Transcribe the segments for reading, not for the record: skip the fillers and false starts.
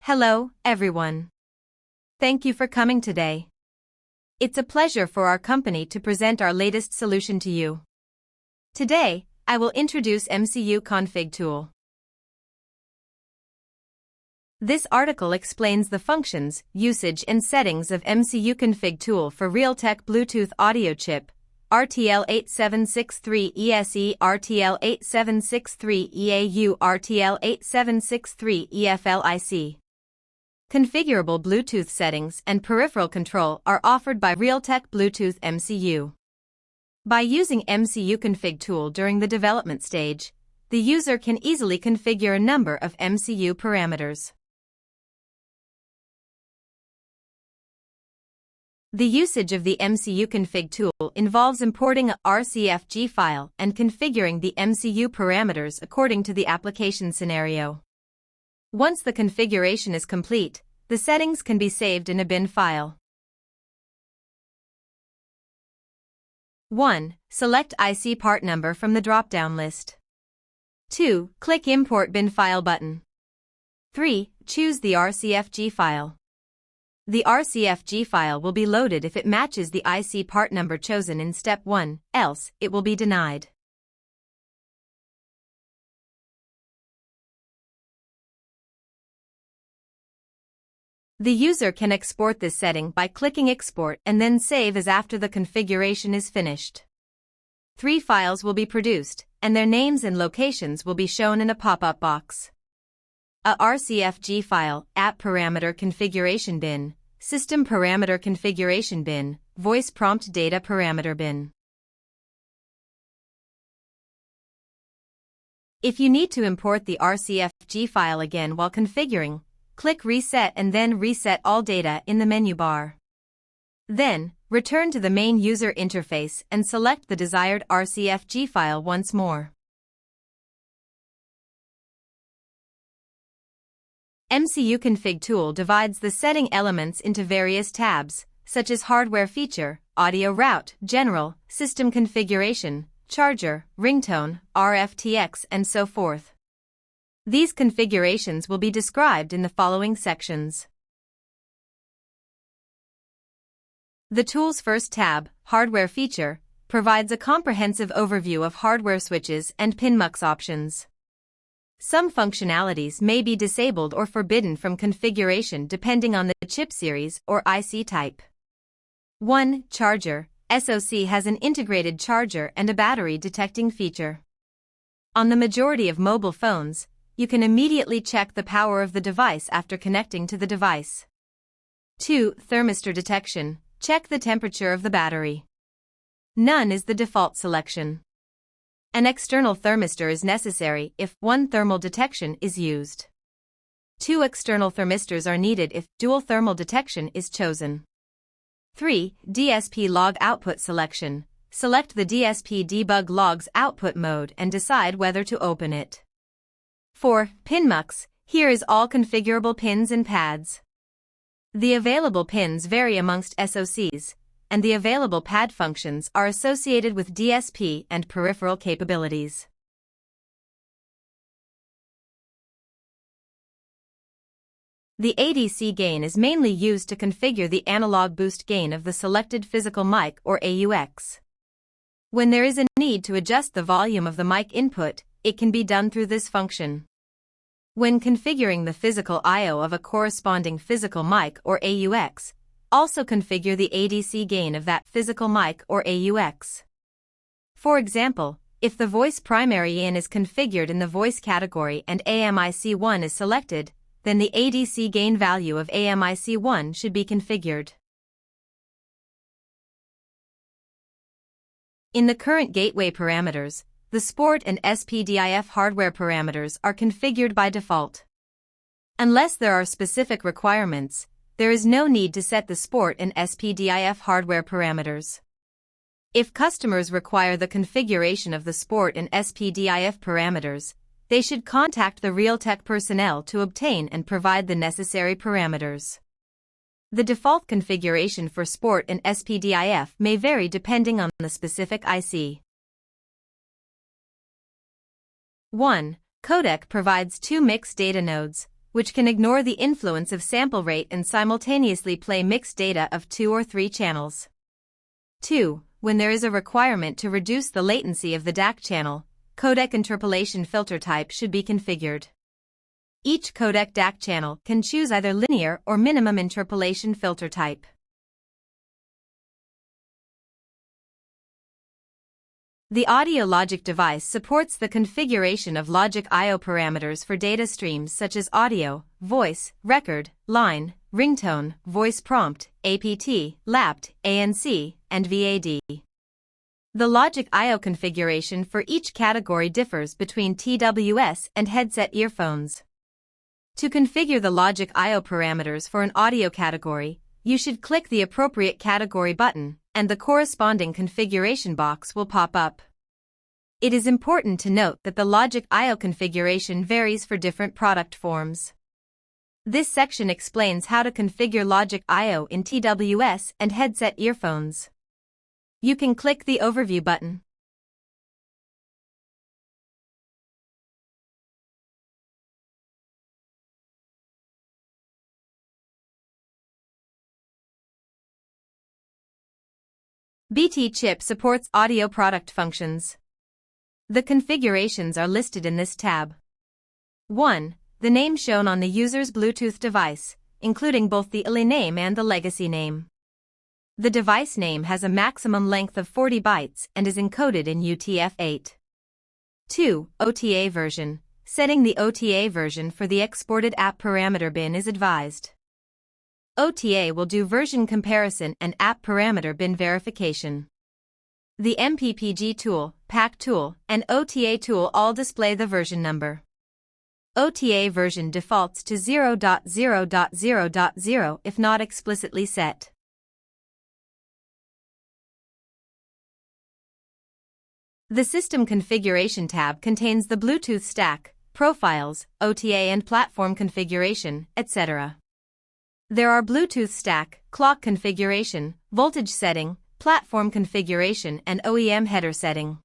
Hello, everyone. Thank you for coming today. It's a pleasure for our company to present our latest solution to you. Today, I will introduce MCUConfig tool. This article explains the functions, usage and settings of MCUConfig tool for Realtek Bluetooth audio chip, RTL8763ESE, RTL8763EAU, RTL8763EFLIC. Configurable Bluetooth settings and peripheral control are offered by Realtek Bluetooth MCU. By using MCUConfig tool during the development stage, the user can easily configure a number of MCU parameters. The usage of the MCUConfig tool involves importing a RCFG file and configuring the MCU parameters according to the application scenario. Once the configuration is complete, the settings can be saved in a bin file. 1. Select IC part number from the drop-down list. 2. Click Import bin file button. 3. Choose the RCFG file. The RCFG file will be loaded if it matches the IC part number chosen in step 1, else it will be denied. The user can export this setting by clicking Export and then save as after the configuration is finished. 3 files will be produced, and their names and locations will be shown in a pop-up box. A RCFG file, App Parameter Configuration Bin, System Parameter Configuration Bin, Voice Prompt Data Parameter Bin. If you need to import the RCFG file again while configuring, click Reset and then reset all data in the menu bar. Then, return to the main user interface and select the desired RCFG file once more. MCUConfig tool divides the setting elements into various tabs, such as Hardware Feature, Audio Route, General, System Configuration, Charger, Ringtone, RFTX, and so forth. These configurations will be described in the following sections. The tool's first tab, Hardware Feature, provides a comprehensive overview of hardware switches and PinMux options. Some functionalities may be disabled or forbidden from configuration depending on the chip series or IC type. 1. Charger. SoC has an integrated charger and a battery detecting feature. On the majority of mobile phones, you can immediately check the power of the device after connecting to the device. 2. Thermistor detection. Check the temperature of the battery. None is the default selection. An external thermistor is necessary if 1 thermal detection is used. 2 external thermistors are needed if dual thermal detection is chosen. 3. DSP log output selection. Select the DSP debug logs output mode and decide whether to open it. 4. PinMux. Here is all configurable pins and pads. The available pins vary amongst SoCs, and the available pad functions are associated with DSP and peripheral capabilities. The ADC gain is mainly used to configure the analog boost gain of the selected physical mic or AUX. When there is a need to adjust the volume of the mic input, it can be done through this function. When configuring the physical I/O of a corresponding physical mic or AUX, also configure the ADC gain of that physical mic or AUX. For example, if the voice primary in is configured in the voice category and AMIC1 is selected, then the ADC gain value of AMIC1 should be configured. In the current gateway parameters, the SPORT and SPDIF hardware parameters are configured by default. Unless there are specific requirements, there is no need to set the SPORT and SPDIF hardware parameters. If customers require the configuration of the SPORT and SPDIF parameters, they should contact the Realtek personnel to obtain and provide the necessary parameters. The default configuration for SPORT and SPDIF may vary depending on the specific IC. 1. Codec provides 2 mixed data nodes, which can ignore the influence of sample rate and simultaneously play mixed data of 2 or 3 channels. 2. When there is a requirement to reduce the latency of the DAC channel, codec interpolation filter type should be configured. Each codec DAC channel can choose either linear or minimum interpolation filter type. The audio logic device supports the configuration of logic I/O parameters for data streams such as audio, voice, record, line, ringtone, voice prompt, APT, LAPT, ANC, and VAD. The logic I/O configuration for each category differs between TWS and headset earphones. To configure the logic I/O parameters for an audio category, you should click the appropriate category button, and the corresponding configuration box will pop up. It is important to note that the logic I/O configuration varies for different product forms. This section explains how to configure logic I/O in TWS and headset earphones. You can click the Overview button. BT chip supports audio product functions. The configurations are listed in this tab. 1. The name shown on the user's Bluetooth device, including both the ILE name and the legacy name. The device name has a maximum length of 40 bytes and is encoded in UTF-8. 2. OTA version. Setting the OTA version for the exported app parameter bin is advised. OTA will do version comparison and app parameter bin verification. The MPPG tool, PAC tool, and OTA tool all display the version number. OTA version defaults to 0.0.0.0 if not explicitly set. The System Configuration tab contains the Bluetooth stack, profiles, OTA and platform configuration, etc. There are Bluetooth stack, clock configuration, voltage setting, platform configuration and OEM header setting.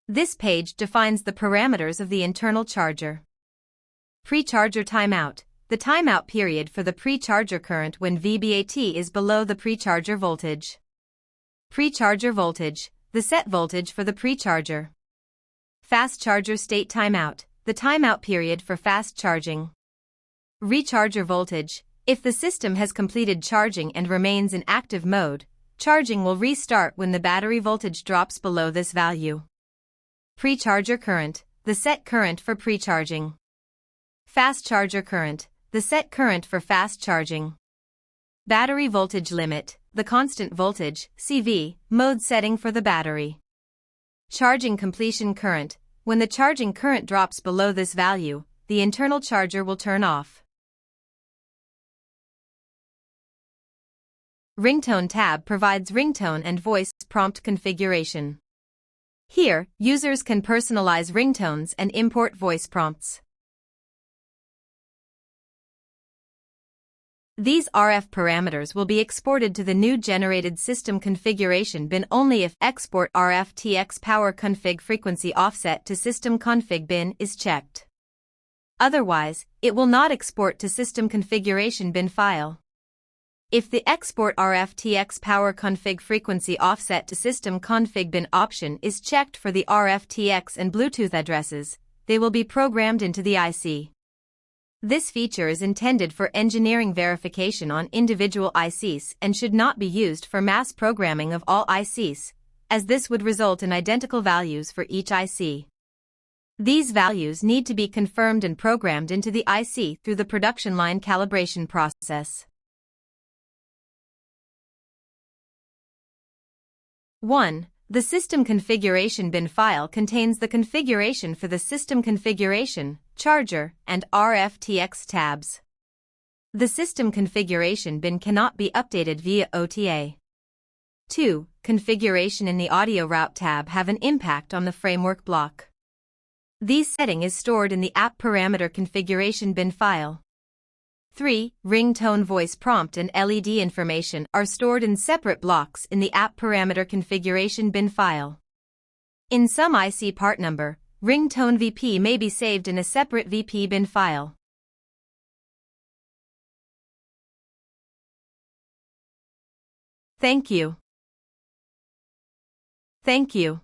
This page defines the parameters of the internal charger. Pre-charger timeout. The timeout period for the pre-charger current when VBAT is below the pre-charger voltage. Pre-charger voltage. The set voltage for the pre-charger. Fast charger state timeout. The timeout period for fast charging. Recharger voltage. If the system has completed charging and remains in active mode, charging will restart when the battery voltage drops below this value. Pre-charger current. The set current for pre-charging. Fast charger current. The set current for fast charging. Battery voltage limit. The constant voltage, CV, mode setting for the battery. Charging completion current. When the charging current drops below this value, the internal charger will turn off. Ringtone tab provides ringtone and voice prompt configuration. Here, users can personalize ringtones and import voice prompts. These RF parameters will be exported to the new generated system configuration bin only if Export RF-TX Power Config Frequency Offset to System Config bin is checked. Otherwise, it will not export to System Configuration bin file. If the Export RF-TX Power Config Frequency Offset to System Config bin option is checked for the RF-TX and Bluetooth addresses, they will be programmed into the IC. This feature is intended for engineering verification on individual ICs and should not be used for mass programming of all ICs, as this would result in identical values for each IC. These values need to be confirmed and programmed into the IC through the production line calibration process. 1. The System Configuration bin file contains the configuration for the System Configuration, Charger, and RF-TX tabs. The System Configuration bin cannot be updated via OTA. 2. Configuration in the Audio Route tab have an impact on the framework block. These setting is stored in the App Parameter Configuration bin file. 3. Ringtone voice prompt and LED information are stored in separate blocks in the App Parameter Configuration bin file. In some IC part number, Ringtone VP may be saved in a separate VP bin file. Thank you. Thank you.